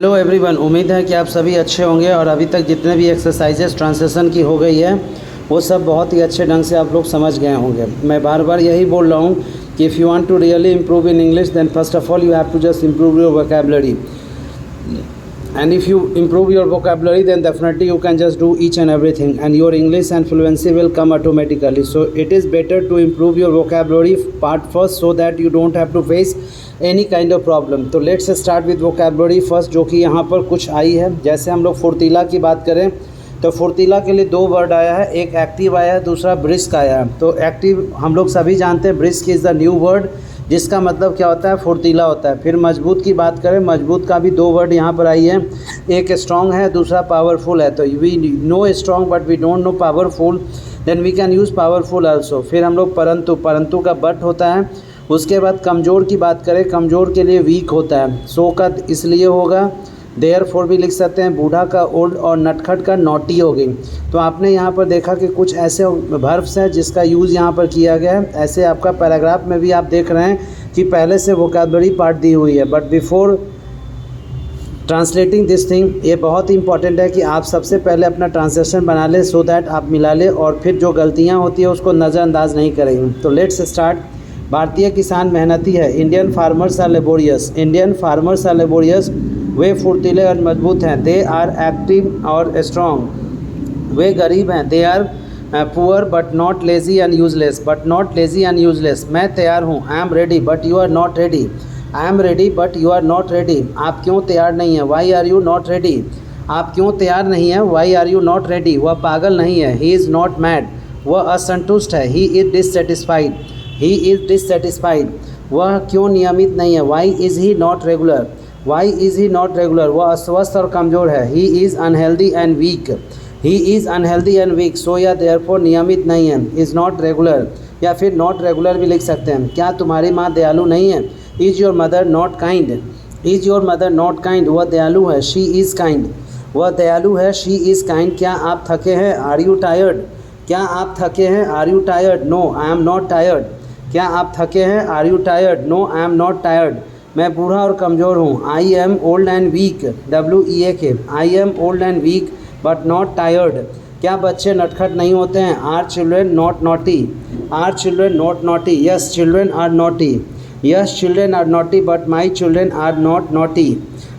Hello everyone, उम्मीद है कि आप सभी अच्छे होंगे और अभी तक जितने भी एक्सरसाइजेस ट्रांसलेशन की हो गई है वो सब बहुत ही अच्छे ढंग से आप लोग समझ गए होंगे। मैं बार बार यही बोल रहा हूँ कि if you want to really improve in English then first of all you have to just improve your vocabulary, and if you improve your vocabulary then definitely you can just do each and everything and your English and fluency will come automatically. So it is better to improve your vocabulary part first so that you don't have to face any kind of problem. तो let's start with vocabulary first, जो कि यहाँ पर कुछ आई है। जैसे हम लोग फुर्तीला की बात करें तो फुर्तीला के लिए दो वर्ड आया है, एक एक्टिव आया है, दूसरा ब्रिस्क आया है। तो एक्टिव हम लोग सभी जानते हैं, brisk is the new word जिसका मतलब क्या होता है, फुर्तीला होता है। फिर मजबूत की बात करें, मजबूत का भी दो वर्ड यहाँ पर आई है, एक स्ट्रॉन्ग है, दूसरा पावरफुल है। तो we know strong but we don't know powerful, then we can use powerful also. फिर हम लोग परंतु, परंतु का बट होता है। उसके बाद कमज़ोर की बात करें, कमज़ोर के लिए वीक होता है, सो का इसलिए होगा, देयर फोर भी लिख सकते हैं। बूढ़ा का ओल्ड और नटखट का नॉटी हो गई। तो आपने यहाँ पर देखा कि कुछ ऐसे वर्ब्स हैं जिसका यूज़ यहाँ पर किया गया है। ऐसे आपका पैराग्राफ में भी आप देख रहे हैं कि पहले से वोकैबुलरी पार्ट दी हुई है, but before translating this thing ये बहुत ही इंपॉर्टेंट है कि आप सबसे पहले अपना ट्रांसलेशन बना लें सो दैट आप मिला लें और फिर जो गलतियाँ होती है उसको नज़रअंदाज नहीं करेंगे। तो लेट्स स्टार्ट। भारतीय किसान मेहनती है, Indian farmers are laborious, Indian farmers are laborious, वे फुर्तीले और मजबूत हैं, दे आर एक्टिव और स्ट्रॉन्ग, वे गरीब हैं, they are poor but not lazy and useless, but not lazy and useless. मैं तैयार हूँ, I am ready but you are not ready, I am ready but you are not ready. आप क्यों तैयार नहीं हैं, why are you not ready, आप क्यों तैयार नहीं हैं, why are you not ready. वह पागल नहीं है, ही इज़ नॉट मैड, वह असंतुष्ट है, he is dissatisfied, he is dissatisfied. वह क्यों नियमित नहीं है, why is he not regular, why is he not regular. वह अस्वस्थ और कमज़ोर है, he is unhealthy and weak, he is unhealthy and weak. So या देयरफॉर नियमित नहीं है, इज़ नॉट रेगुलर, या फिर नॉट रेगुलर भी लिख सकते हैं। क्या तुम्हारी माँ दयालु नहीं है, is your mother not kind, is your mother not kind. वह दयालु है, शी इज़ काइंड, वह दयालु है, शी इज़ काइंड। क्या आप थके हैं, आर यू टायर्ड, क्या आप थके हैं, are you tired, no I am not tired. क्या आप थके हैं, are you tired, no I am not tired. मैं बूढ़ा और कमज़ोर हूँ, I am old and weak, WEAK, I am old and weak but not tired. क्या बच्चे नटखट नहीं होते हैं, are children not naughty, are children not naughty, yes children are naughty, yes children are naughty but my children are not naughty,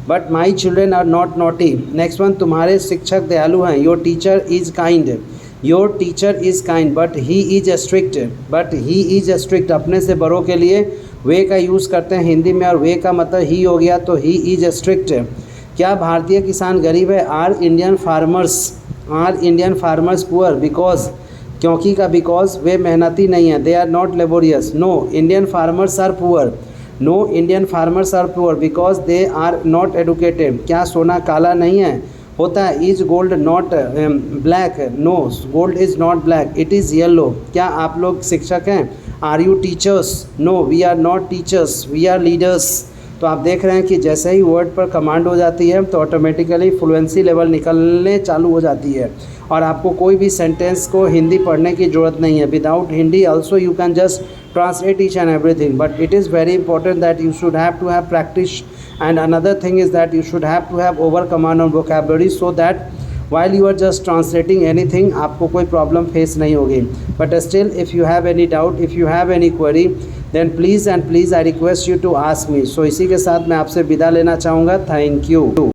but my children are not naughty. Next one, तुम्हारे शिक्षक दयालु हैं, your teacher is kind, your teacher is kind but he is strict, but he is strict. अपने से बड़ों के लिए वे का यूज़ करते हैं हिंदी में और वे का मतलब ही हो गया, तो ही इज़ स्ट्रिक्ट। क्या भारतीय किसान गरीब है, are Indian farmers poor, because, क्योंकि का बिकॉज, वे मेहनती नहीं हैं, they are not laborious. No Indian farmers are poor, no Indian farmers are poor because they are not educated. क्या सोना काला नहीं है, होता है, is gold not black, no gold is not black, it is yellow. क्या आप लोग शिक्षक हैं, are you teachers, no we are not teachers, we are leaders. तो आप देख रहे हैं कि जैसे ही वर्ड पर कमांड हो जाती है तो ऑटोमेटिकली फ्लुएंसी लेवल निकलने चालू हो जाती है और आपको कोई भी सेंटेंस को हिंदी पढ़ने की ज़रूरत नहीं है। Without Hindi also you can just translate each and everything, but it is very important that you should have to have practice and another thing is that you should have to have over command on vocabulary so that while you are just translating anything आपको कोई problem face नहीं होगी। But still if you have any doubt, if you have any query then please and please I request you to ask me। So इसी के साथ मैं आपसे विदा लेना चाहूँगा। Thank you.